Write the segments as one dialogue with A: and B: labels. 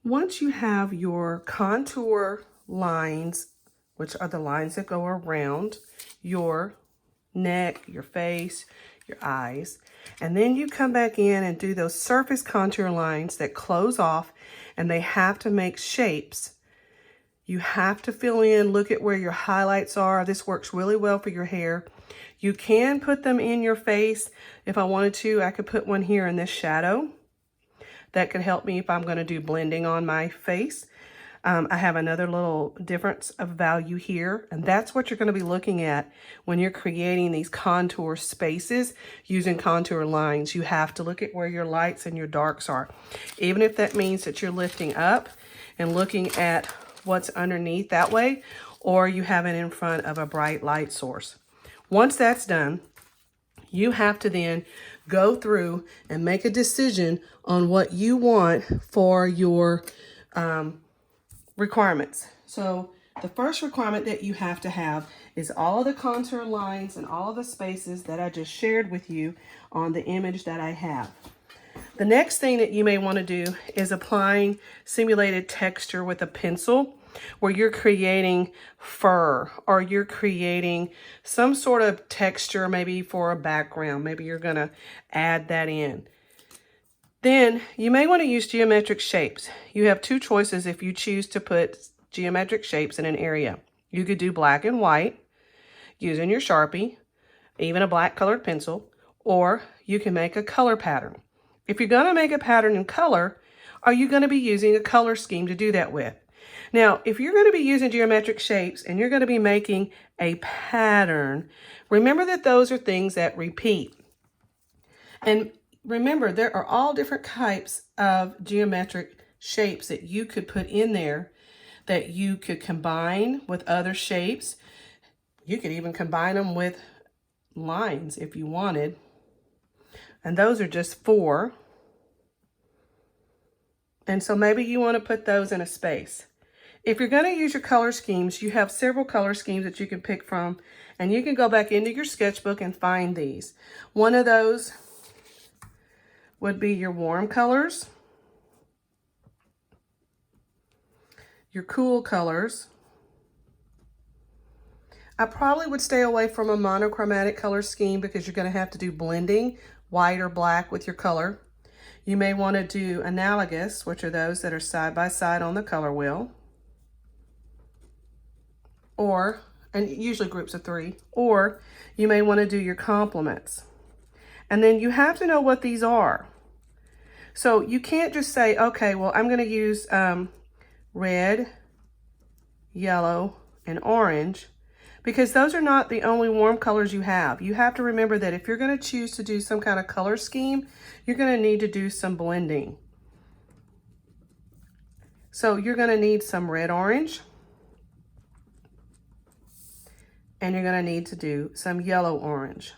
A: Once you have your contour lines, which are the lines that go around your neck, your face, your eyes, and then you come back in and do those surface contour lines that close off, and they have to make shapes. You have to fill in, look at where your highlights are. This works really well for your hair. You can put them in your face. If I wanted to, I could put one here in this shadow. That could help me if I'm going to do blending on my face. I have another little difference of value here, and that's what you're going to be looking at when you're creating these contour spaces using contour lines. You have to look at where your lights and your darks are, even if that means that you're lifting up and looking at what's underneath that way, or you have it in front of a bright light source. Once that's done, you have to then go through and make a decision on what you want for your requirements. So the first requirement that you have to have is all of the contour lines and all of the spaces that I just shared with you on the image that I have. The next thing that you may want to do is applying simulated texture with a pencil, where you're creating fur or you're creating some sort of texture, maybe for a background. Maybe you're going to add that in. Then you may want to use geometric shapes. You have two choices if you choose to put geometric shapes in an area. You could do black and white using your Sharpie, even a black colored pencil, or you can make a color pattern. If you're going to make a pattern in color, are you going to be using a color scheme to do that with? Now, if you're going to be using geometric shapes and you're going to be making a pattern, remember that those are things that repeat. And remember, there are all different types of geometric shapes that you could put in there that you could combine with other shapes. You could even combine them with lines if you wanted. And those are just 4. And so maybe you want to put those in a space. If you're going to use your color schemes, you have several color schemes that you can pick from, and you can go back into your sketchbook and find these. One of those would be your warm colors, your cool colors. I probably would stay away from a monochromatic color scheme because you're going to have to do blending, white or black with your color. You may want to do analogous, which are those that are side by side on the color wheel. Or, and usually groups of 3, or you may want to do your complements. And then you have to know what these are. So you can't just say, okay, well, I'm going to use red, yellow, and orange, because those are not the only warm colors you have. You have to remember that if you're going to choose to do some kind of color scheme, you're going to need to do some blending. So you're going to need some red, orange, and you're going to need to do some yellow orange.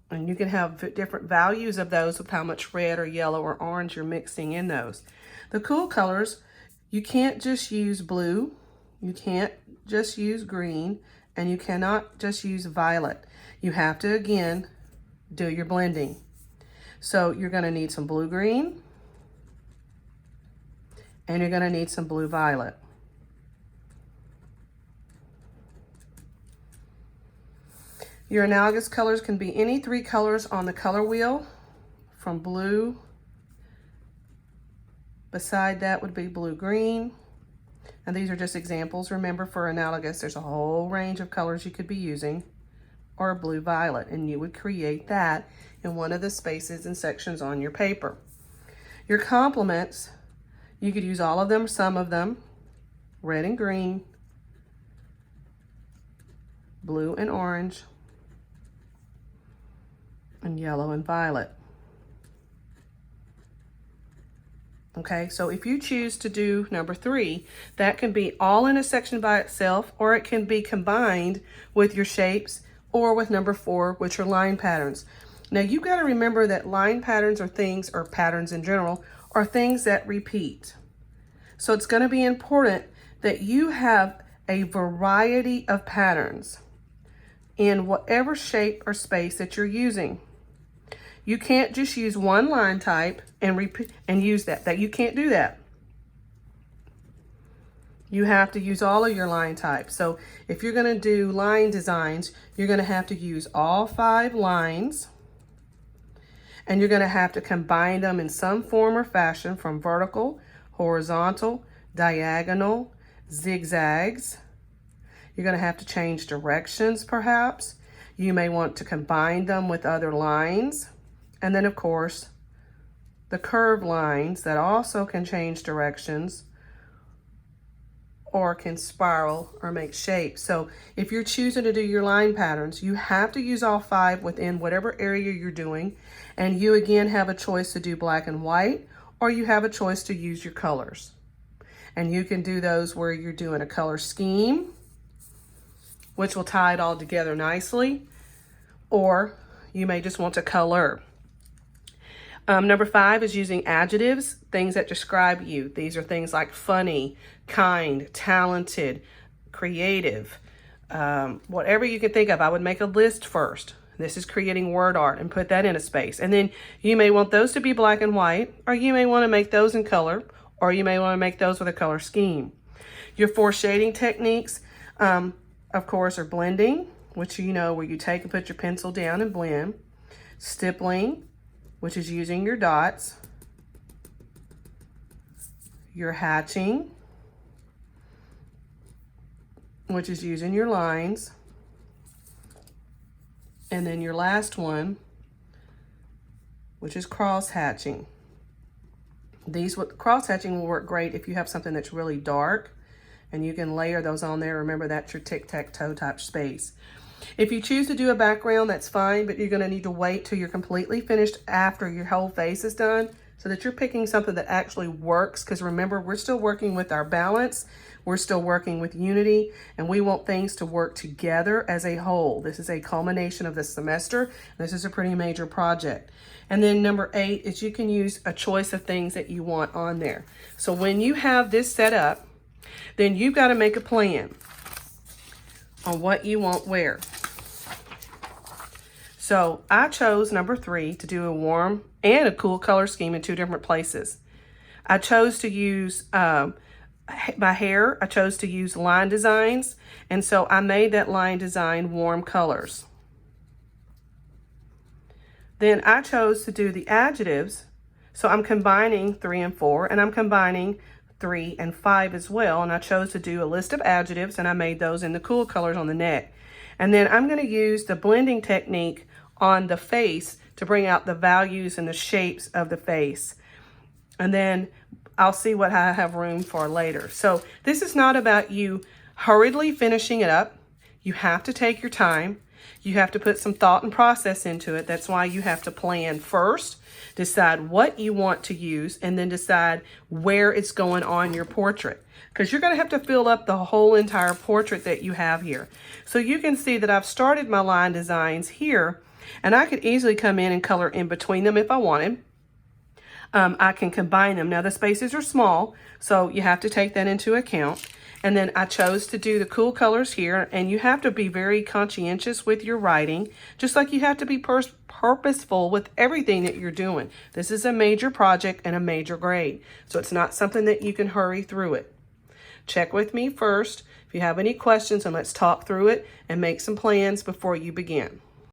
A: And you can have different values of those with how much red or yellow or orange you're mixing in those. The cool colors, you can't just use blue, you can't just use green, and you cannot just use violet. You have to, again, do your blending. So you're going to need some blue-green, and you're going to need some blue-violet. Your analogous colors can be any 3 colors on the color wheel, from blue. Beside that would be blue-green. And these are just examples. Remember, for analogous, there's a whole range of colors you could be using, or blue-violet, and you would create that in one of the spaces and sections on your paper. Your complements, you could use all of them, some of them, red and green, blue and orange, and yellow and violet. Okay, so if you choose to do number 3, that can be all in a section by itself, or it can be combined with your shapes, or with number 4, which are line patterns. Now you've got to remember that line patterns are things, or patterns in general, are things that repeat. So it's going to be important that you have a variety of patterns in whatever shape or space that you're using. you can't just use one line type and repeat and use that. You can't do that. You have to use all of your line types. So if you're going to do line designs, you're going to have to use all 5 lines, and you're going to have to combine them in some form or fashion, from vertical, horizontal, diagonal, zigzags. You're going to have to change directions perhaps. You may want to combine them with other lines. And then of course, the curved lines that also can change directions or can spiral or make shapes. So if you're choosing to do your line patterns, you have to use all 5 within whatever area you're doing. And you again have a choice to do black and white, or you have a choice to use your colors. And you can do those where you're doing a color scheme, which will tie it all together nicely, or you may just want to color. Number 5 is using adjectives, things that describe you. These are things like funny, kind, talented, creative, whatever you can think of. I would make a list first. This is creating word art, and put that in a space. And then you may want those to be black and white, or you may want to make those in color, or you may want to make those with a color scheme. Your 4 shading techniques, of course, are blending, which you know where you take and put your pencil down and blend. Stippling, which is using your dots. Your hatching, which is using your lines. And then your last one, which is cross hatching. Cross hatching will work great if you have something that's really dark, and you can layer those on there. Remember, that's your tic-tac-toe type space. If you choose to do a background, that's fine, but you're going to need to wait till you're completely finished after your whole face is done, so that you're picking something that actually works. Because remember, we're still working with our balance. We're still working with unity, and we want things to work together as a whole. This is a culmination of the semester. This is a pretty major project. And then number 8 is you can use a choice of things that you want on there. So when you have this set up, then you've got to make a plan on what you want where. So I chose number 3 to do a warm and a cool color scheme in 2 different places. I chose to use my hair. I chose to use line designs, and so I made that line design warm colors. Then I chose to do the adjectives, so I'm combining 3 and 4, and I'm combining 3 and 5 as well, and I chose to do a list of adjectives, and I made those in the cool colors on the neck. And then I'm going to use the blending technique on the face to bring out the values and the shapes of the face. And then I'll see what I have room for later. So this is not about you hurriedly finishing it up. You have to take your time. You have to put some thought and process into it. That's why you have to plan first, decide what you want to use, and then decide where it's going on your portrait. Because you're going to have to fill up the whole entire portrait that you have here. So you can see that I've started my line designs here, and I could easily come in and color in between them if I wanted. I can combine them. Now the spaces are small, so you have to take that into account. And then I chose to do the cool colors here, and you have to be very conscientious with your writing, just like you have to be purposeful with everything that you're doing. This is a major project and a major grade, so it's not something that you can hurry through it. Check with me first if you have any questions, and let's talk through it and make some plans before you begin.